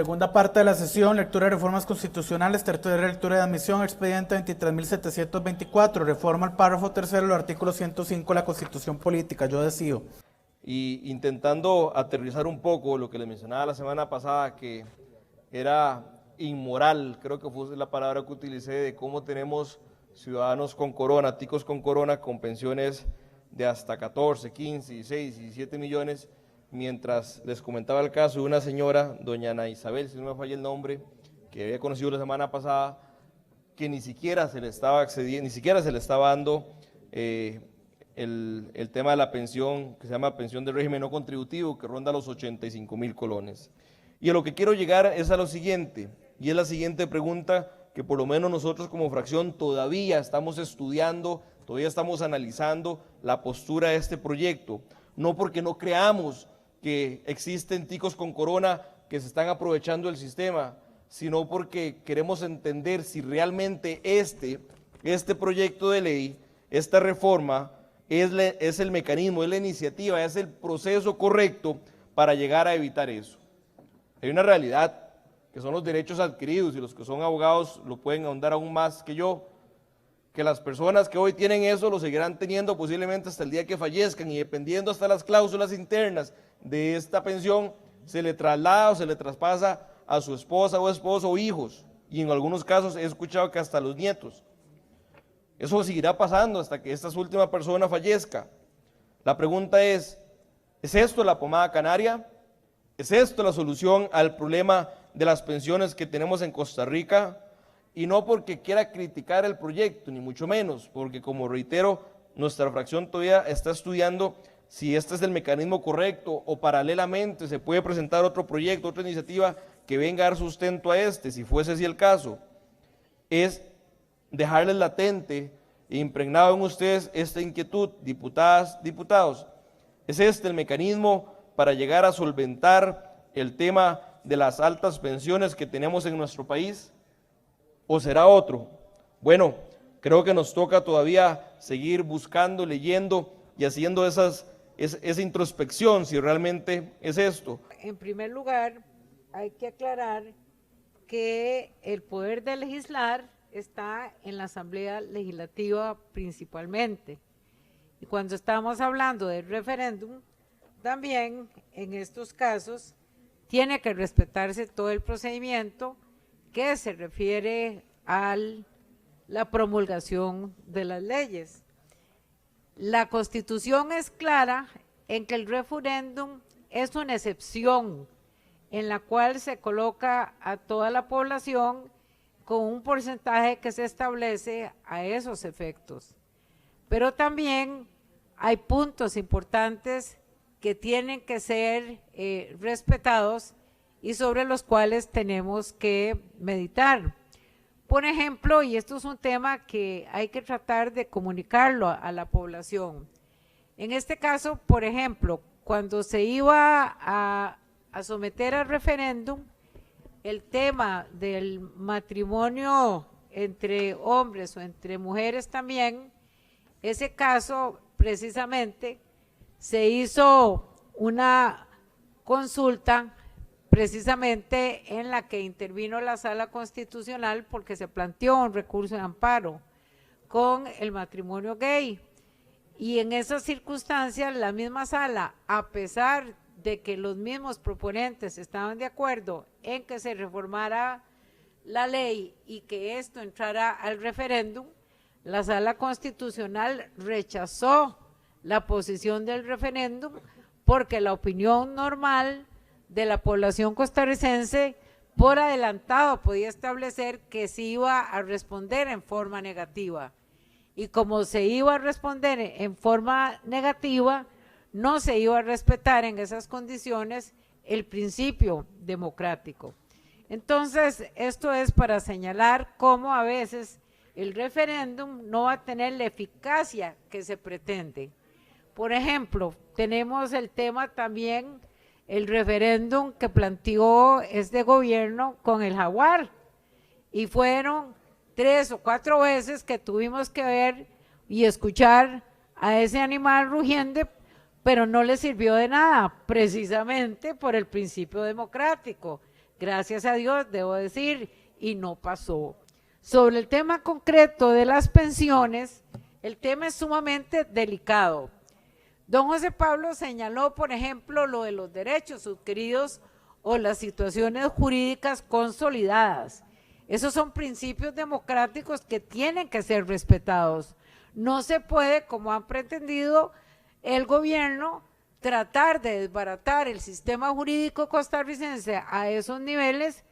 Segunda parte de la sesión, lectura de reformas constitucionales, tercera lectura de admisión, expediente 23.724, reforma al párrafo tercero del artículo 105 de la Constitución Política. Yo decido. Y intentando aterrizar un poco lo que les mencionaba la semana pasada, que era inmoral, creo que fue la palabra que utilicé, de cómo tenemos ciudadanos con corona, ticos con corona, con pensiones de hasta 14, 15, 16, 17 millones, mientras les comentaba el caso de una señora, doña Ana Isabel, si no me falla el nombre, que había conocido la semana pasada, que ni siquiera se le estaba accediendo, ni siquiera se le estaba dando el tema de la pensión, que se llama pensión de régimen no contributivo, que ronda los 85,000 colones. Y a lo que quiero llegar es a lo siguiente, y es la siguiente pregunta que por lo menos nosotros como fracción todavía estamos estudiando, todavía estamos analizando la postura de este proyecto, no porque no creamos que existen ticos con corona que se están aprovechando del sistema, sino porque queremos entender si realmente este proyecto de ley, esta reforma, es el mecanismo, es la iniciativa, es el proceso correcto para llegar a evitar eso. Hay una realidad, que son los derechos adquiridos, y los que son abogados lo pueden ahondar aún más que yo, que las personas que hoy tienen eso lo seguirán teniendo posiblemente hasta el día que fallezcan, y dependiendo hasta las cláusulas internas de esta pensión, se le traslada o se le traspasa a su esposa o esposo o hijos, y en algunos casos he escuchado que hasta los nietos. Eso seguirá pasando hasta que esta última persona fallezca. La pregunta ¿es esto la pomada canaria? ¿Es esto la solución al problema de las pensiones que tenemos en Costa Rica? Y no porque quiera criticar el proyecto, ni mucho menos, porque como reitero, nuestra fracción todavía está estudiando si este es el mecanismo correcto o paralelamente se puede presentar otro proyecto, otra iniciativa que venga a dar sustento a este, si fuese así el caso. Es dejarles latente e impregnado en ustedes esta inquietud, diputadas, diputados. ¿Es este el mecanismo para llegar a solventar el tema de las altas pensiones que tenemos en nuestro país? ¿O será otro? Bueno, creo que nos toca todavía seguir buscando, leyendo y haciendo esa introspección, si realmente es esto. En primer lugar, hay que aclarar que el poder de legislar está en la Asamblea Legislativa principalmente. Y cuando estamos hablando del referéndum, también en estos casos tiene que respetarse todo el procedimiento que se refiere a la promulgación de las leyes. La Constitución es clara en que el referéndum es una excepción en la cual se coloca a toda la población con un porcentaje que se establece a esos efectos. Pero también hay puntos importantes que tienen que ser respetados y sobre los cuales tenemos que meditar. Por ejemplo, y esto es un tema que hay que tratar de comunicarlo a la población. En este caso, por ejemplo, cuando se iba a someter al referéndum, el tema del matrimonio entre hombres o entre mujeres también, ese caso precisamente se hizo una consulta precisamente en la que intervino la Sala Constitucional porque se planteó un recurso de amparo con el matrimonio gay. Y en esas circunstancias la misma Sala, a pesar de que los mismos proponentes estaban de acuerdo en que se reformara la ley y que esto entrara al referéndum, la Sala Constitucional rechazó la posición del referéndum porque la opinión normal de la población costarricense por adelantado podía establecer que se iba a responder en forma negativa. Y como se iba a responder en forma negativa, no se iba a respetar en esas condiciones el principio democrático. Entonces, esto es para señalar cómo a veces el referéndum no va a tener la eficacia que se pretende. Por ejemplo, tenemos el tema también, el referéndum que planteó este gobierno con el jaguar, y fueron 3 o 4 veces que tuvimos que ver y escuchar a ese animal rugiente, pero no le sirvió de nada, precisamente por el principio democrático. Gracias a Dios, debo decir, y no pasó. Sobre el tema concreto de las pensiones, el tema es sumamente delicado. Don José Pablo señaló, por ejemplo, lo de los derechos adquiridos o las situaciones jurídicas consolidadas. Esos son principios democráticos que tienen que ser respetados. No se puede, como han pretendido el gobierno, tratar de desbaratar el sistema jurídico costarricense a esos niveles,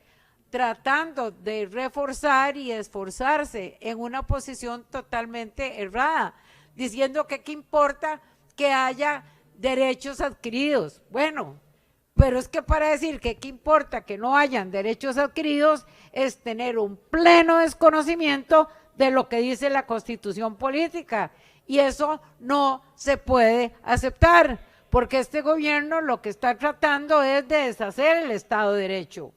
tratando de reforzar y esforzarse en una posición totalmente errada, diciendo que qué importa que haya derechos adquiridos. Bueno, pero es que para decir que qué importa que no hayan derechos adquiridos es tener un pleno desconocimiento de lo que dice la Constitución política, y eso no se puede aceptar, porque este gobierno lo que está tratando es de deshacer el Estado de Derecho.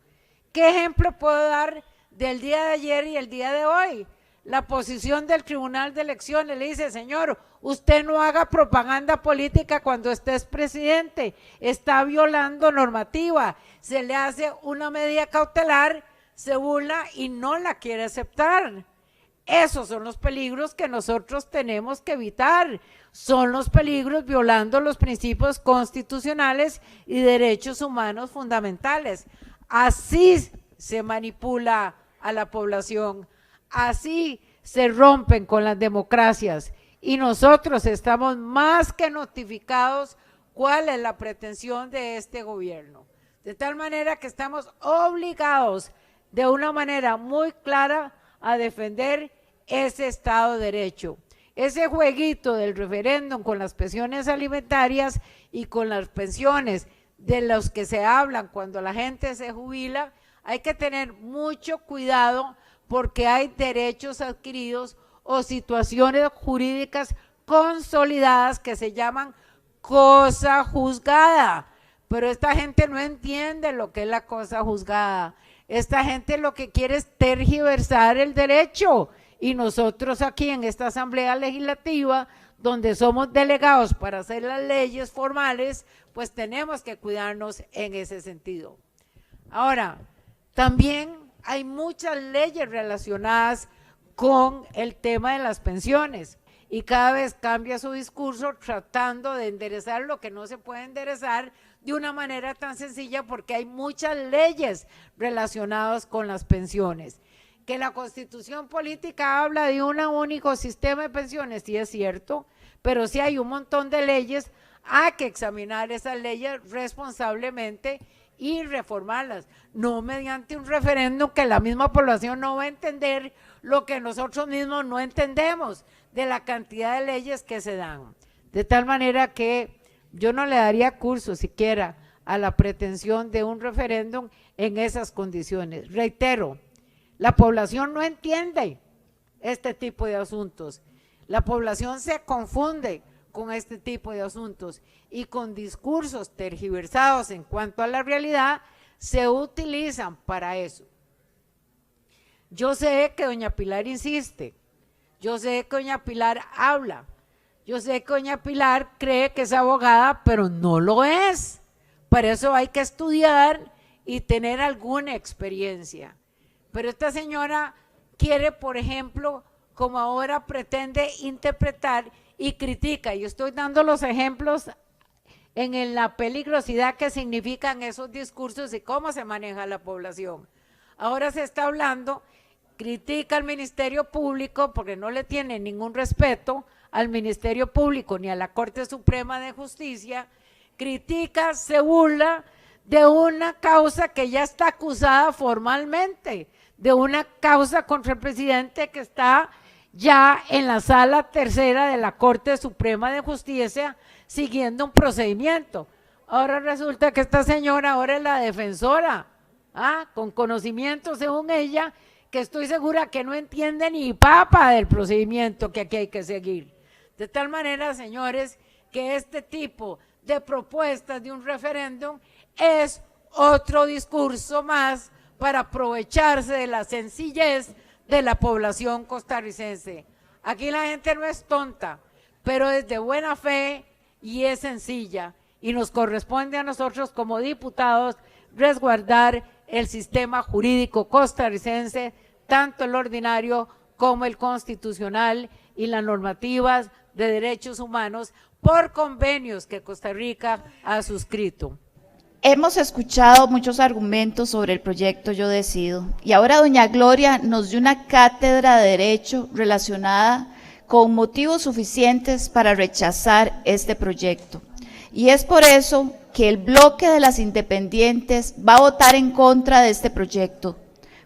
¿Qué ejemplo puedo dar del día de ayer y el día de hoy? La posición del Tribunal de Elecciones le dice, señor, usted no haga propaganda política cuando usted es presidente, está violando normativa, se le hace una medida cautelar, se burla y no la quiere aceptar. Esos son los peligros que nosotros tenemos que evitar, son los peligros violando los principios constitucionales y derechos humanos fundamentales. Así se manipula a la población, así se rompen con las democracias, y nosotros estamos más que notificados cuál es la pretensión de este gobierno. De tal manera que estamos obligados de una manera muy clara a defender ese Estado de Derecho. Ese jueguito del referéndum con las pensiones alimentarias y con las pensiones de los que se hablan cuando la gente se jubila, hay que tener mucho cuidado porque hay derechos adquiridos o situaciones jurídicas consolidadas que se llaman cosa juzgada, pero esta gente no entiende lo que es la cosa juzgada. Esta gente lo que quiere es tergiversar el derecho, y nosotros aquí en esta Asamblea Legislativa, donde somos delegados para hacer las leyes formales, pues tenemos que cuidarnos en ese sentido. Ahora, también hay muchas leyes relacionadas con el tema de las pensiones, y cada vez cambia su discurso tratando de enderezar lo que no se puede enderezar de una manera tan sencilla, porque hay muchas leyes relacionadas con las pensiones. Que la Constitución política habla de un único sistema de pensiones, sí es cierto, pero sí hay un montón de leyes, hay que examinar esas leyes responsablemente y reformarlas, no mediante un referéndum que la misma población no va a entender lo que nosotros mismos no entendemos de la cantidad de leyes que se dan. De tal manera que yo no le daría curso siquiera a la pretensión de un referéndum en esas condiciones. Reitero, la población no entiende este tipo de asuntos, la población se confunde con este tipo de asuntos y con discursos tergiversados en cuanto a la realidad se utilizan para eso. Yo sé que doña Pilar insiste, yo sé que doña Pilar habla, yo sé que doña Pilar cree que es abogada, pero no lo es. Para eso hay que estudiar y tener alguna experiencia. Pero esta señora quiere, por ejemplo, como ahora pretende interpretar y critica, y estoy dando los ejemplos en la peligrosidad que significan esos discursos y cómo se maneja la población. Ahora se está hablando, critica al Ministerio Público porque no le tiene ningún respeto al Ministerio Público ni a la Corte Suprema de Justicia, critica, se burla de una causa que ya está acusada formalmente, de una causa contra el presidente que está ya en la sala tercera de la Corte Suprema de Justicia siguiendo un procedimiento. Ahora resulta que esta señora ahora es la defensora, con conocimiento según ella, que estoy segura que no entiende ni papa del procedimiento que aquí hay que seguir. De tal manera, señores, que este tipo de propuestas de un referéndum es otro discurso más para aprovecharse de la sencillez de la población costarricense. Aquí la gente no es tonta, pero es de buena fe y es sencilla, y nos corresponde a nosotros como diputados resguardar el sistema jurídico costarricense, tanto el ordinario como el constitucional y las normativas de derechos humanos por convenios que Costa Rica ha suscrito. Hemos escuchado muchos argumentos sobre el proyecto Yo Decido y ahora doña Gloria nos dio una cátedra de derecho relacionada con motivos suficientes para rechazar este proyecto. Y es por eso que el bloque de las independientes va a votar en contra de este proyecto.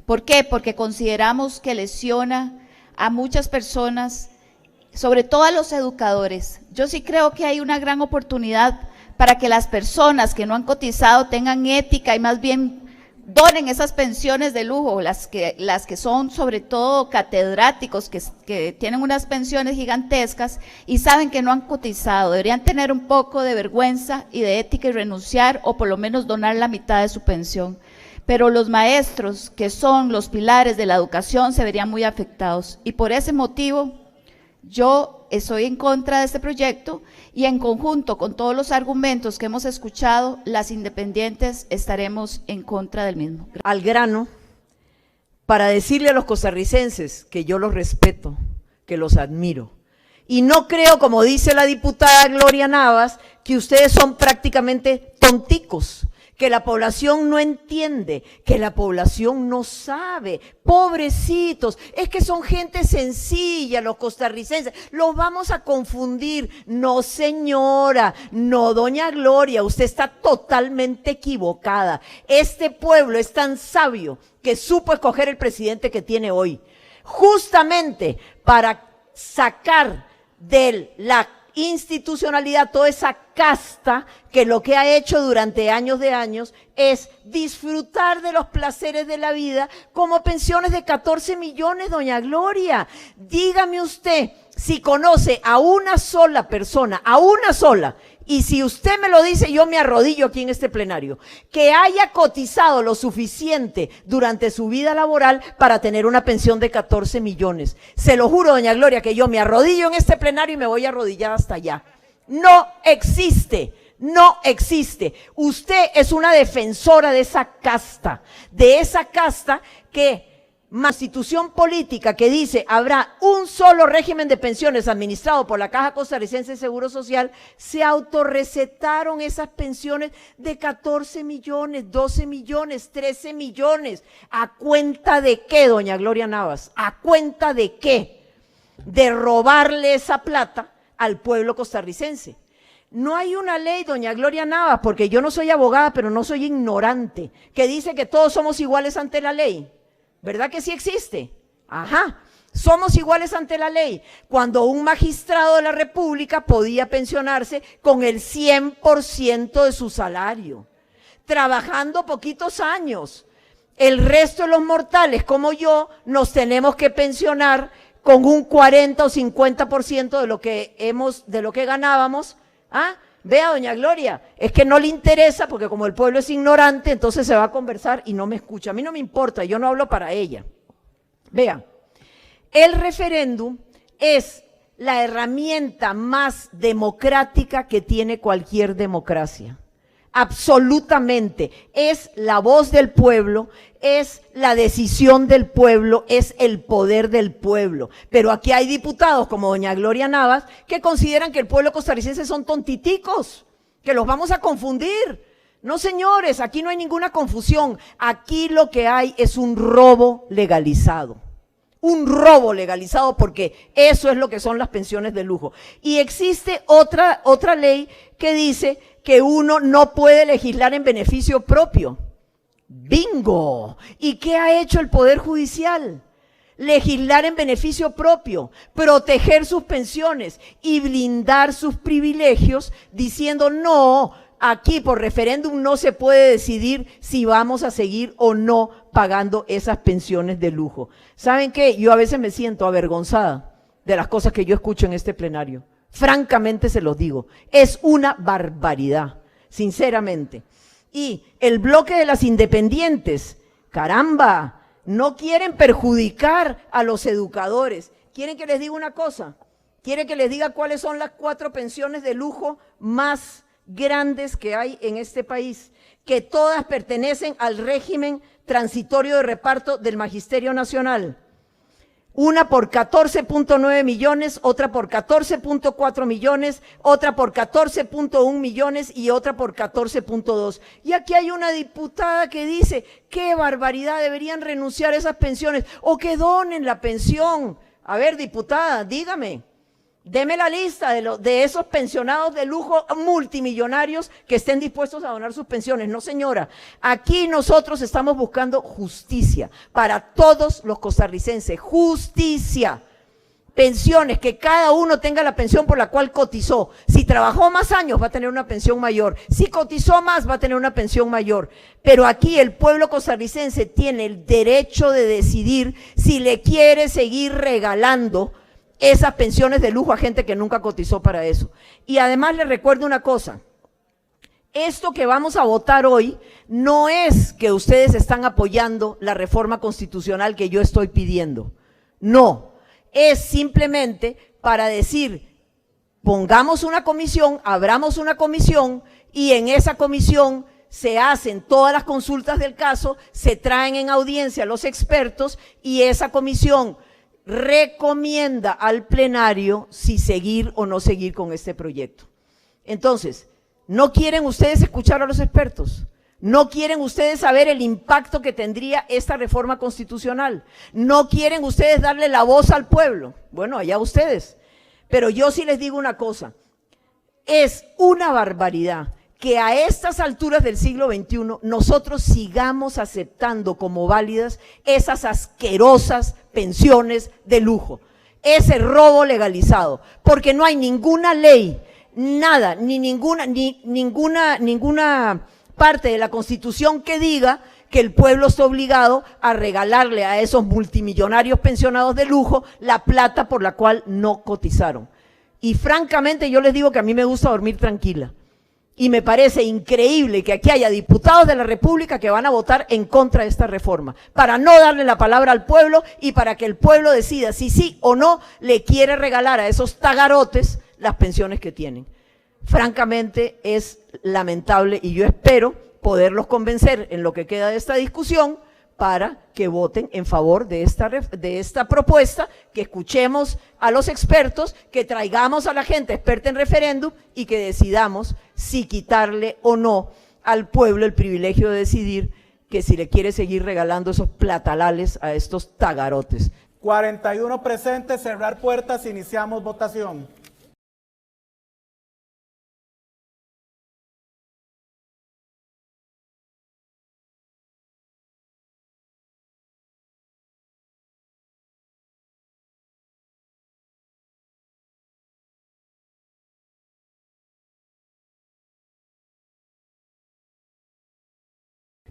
¿Por qué? Porque consideramos que lesiona a muchas personas, sobre todo a los educadores. Yo sí creo que hay una gran oportunidad para que las personas que no han cotizado tengan ética y más bien donen esas pensiones de lujo, las que son sobre todo catedráticos que tienen unas pensiones gigantescas y saben que no han cotizado, deberían tener un poco de vergüenza y de ética y renunciar o por lo menos donar la mitad de su pensión. Pero los maestros, que son los pilares de la educación, se verían muy afectados y por ese motivo yo estoy en contra de este proyecto y en conjunto con todos los argumentos que hemos escuchado, las independientes estaremos en contra del mismo. Al grano, para decirle a los costarricenses que yo los respeto, que los admiro. Y no creo, como dice la diputada Gloria Navas, que ustedes son prácticamente tonticos, que la población no entiende, que la población no sabe. Pobrecitos, es que son gente sencilla los costarricenses, los vamos a confundir. No señora, no doña Gloria, usted está totalmente equivocada. Este pueblo es tan sabio que supo escoger el presidente que tiene hoy, justamente para sacar de la institucionalidad toda esa casta que lo que ha hecho durante años de años es disfrutar de los placeres de la vida como pensiones de 14 millones, doña Gloria. Dígame usted si conoce a una sola persona, a una sola, y si usted me lo dice, yo me arrodillo aquí en este plenario, que haya cotizado lo suficiente durante su vida laboral para tener una pensión de 14 millones. Se lo juro, doña Gloria, que yo me arrodillo en este plenario y me voy a arrodillar hasta allá. No existe. No existe. Usted es una defensora de esa casta que constitución política que dice habrá un solo régimen de pensiones administrado por la Caja Costarricense de Seguro Social, se autorrecetaron esas pensiones de 14 millones, 12 millones, 13 millones. ¿A cuenta de qué, doña Gloria Navas? ¿A cuenta de qué? De robarle esa plata al pueblo costarricense. No hay una ley, doña Gloria Navas, porque yo no soy abogada, pero no soy ignorante, que dice que todos somos iguales ante la ley. ¿Verdad que sí existe? Ajá, somos iguales ante la ley. Cuando un magistrado de la República podía pensionarse con el 100% de su salario, trabajando poquitos años. El resto de los mortales, como yo, nos tenemos que pensionar con un 40 o 50% de lo que ganábamos. ¿Ah? Vea, doña Gloria, es que no le interesa porque como el pueblo es ignorante, entonces se va a conversar y no me escucha. A mí no me importa, yo no hablo para ella. Vea, el referéndum es la herramienta más democrática que tiene cualquier democracia. Absolutamente. Es la voz del pueblo, es la decisión del pueblo, es el poder del pueblo. Pero aquí hay diputados como doña Gloria Navas que consideran que el pueblo costarricense son tontiticos, que los vamos a confundir. No, señores, aquí no hay ninguna confusión. Aquí lo que hay es un robo legalizado. Un robo legalizado, porque eso es lo que son las pensiones de lujo. Y existe otra ley que dice que uno no puede legislar en beneficio propio. ¡Bingo! ¿Y qué ha hecho el Poder Judicial? Legislar en beneficio propio, proteger sus pensiones y blindar sus privilegios diciendo no, aquí por referéndum no se puede decidir si vamos a seguir o no pagando esas pensiones de lujo. ¿Saben qué? Yo a veces me siento avergonzada de las cosas que yo escucho en este plenario. Francamente se los digo, es una barbaridad, sinceramente. Y el bloque de las independientes, caramba, no quieren perjudicar a los educadores. ¿Quieren que les diga una cosa? ¿Quieren que les diga cuáles son las 4 pensiones de lujo más grandes que hay en este país, que todas pertenecen al régimen transitorio de reparto del Magisterio Nacional. Una por 14.9 millones, otra por 14.4 millones, otra por 14.1 millones y otra por 14.2. Y aquí hay una diputada que dice, qué barbaridad, deberían renunciar a esas pensiones o que donen la pensión. A ver, diputada, dígame, deme la lista de esos pensionados de lujo multimillonarios que estén dispuestos a donar sus pensiones. No, señora, aquí nosotros estamos buscando justicia para todos los costarricenses, justicia. Pensiones, que cada uno tenga la pensión por la cual cotizó. Si trabajó más años va a tener una pensión mayor, si cotizó más va a tener una pensión mayor. Pero aquí el pueblo costarricense tiene el derecho de decidir si le quiere seguir regalando esas pensiones de lujo a gente que nunca cotizó para eso. Y además les recuerdo una cosa, esto que vamos a votar hoy no es que ustedes están apoyando la reforma constitucional que yo estoy pidiendo, no, es simplemente para decir, pongamos una comisión, abramos una comisión y en esa comisión se hacen todas las consultas del caso, se traen en audiencia los expertos y esa comisión recomienda al plenario si seguir o no seguir con este proyecto. Entonces, ¿no quieren ustedes escuchar a los expertos? ¿No quieren ustedes saber el impacto que tendría esta reforma constitucional? ¿No quieren ustedes darle la voz al pueblo? Bueno, allá ustedes. Pero yo sí les digo una cosa, es una barbaridad que a estas alturas del siglo XXI nosotros sigamos aceptando como válidas esas asquerosas pensiones de lujo, ese robo legalizado, porque no hay ninguna ley, nada, ninguna parte de la Constitución que diga que el pueblo está obligado a regalarle a esos multimillonarios pensionados de lujo la plata por la cual no cotizaron. Y francamente yo les digo que a mí me gusta dormir tranquila. Y me parece increíble que aquí haya diputados de la República que van a votar en contra de esta reforma, para no darle la palabra al pueblo y para que el pueblo decida si sí o no le quiere regalar a esos tagarotes las pensiones que tienen. Francamente es lamentable y yo espero poderlos convencer en lo que queda de esta discusión para que voten en favor de esta propuesta, que escuchemos a los expertos, que traigamos a la gente experta en referéndum y que decidamos si quitarle o no al pueblo el privilegio de decidir que si le quiere seguir regalando esos platalales a estos tagarotes. 41 presentes, cerrar puertas, iniciamos votación.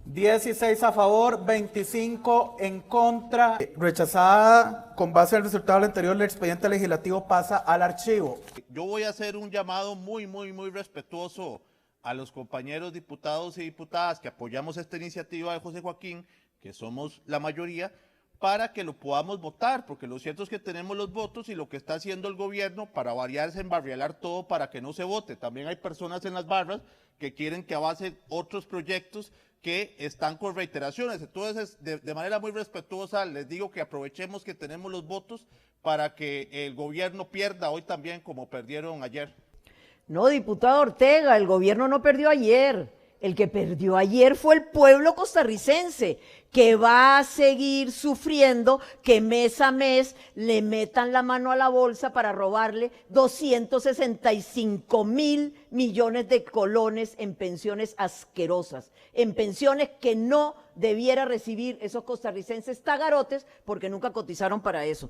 $16 a favor, 25 en contra. Rechazada con base al resultado del anterior, el expediente legislativo pasa al archivo. Yo voy a hacer un llamado muy respetuoso a los compañeros diputados y diputadas que apoyamos esta iniciativa de José Joaquín, que somos la mayoría, para que lo podamos votar, porque lo cierto es que tenemos los votos y lo que está haciendo el gobierno para variar es embarrialar todo para que no se vote. También hay personas en las barras que quieren que avancen otros proyectos que están con reiteraciones. Entonces, de manera muy respetuosa, les digo que aprovechemos que tenemos los votos para que el gobierno pierda hoy también como perdieron ayer. No, diputado Ortega, el gobierno no perdió ayer. El que perdió ayer fue el pueblo costarricense, que va a seguir sufriendo que mes a mes le metan la mano a la bolsa para robarle 265.000 millones de colones en pensiones asquerosas, en pensiones que no debiera recibir esos costarricenses tagarotes porque nunca cotizaron para eso.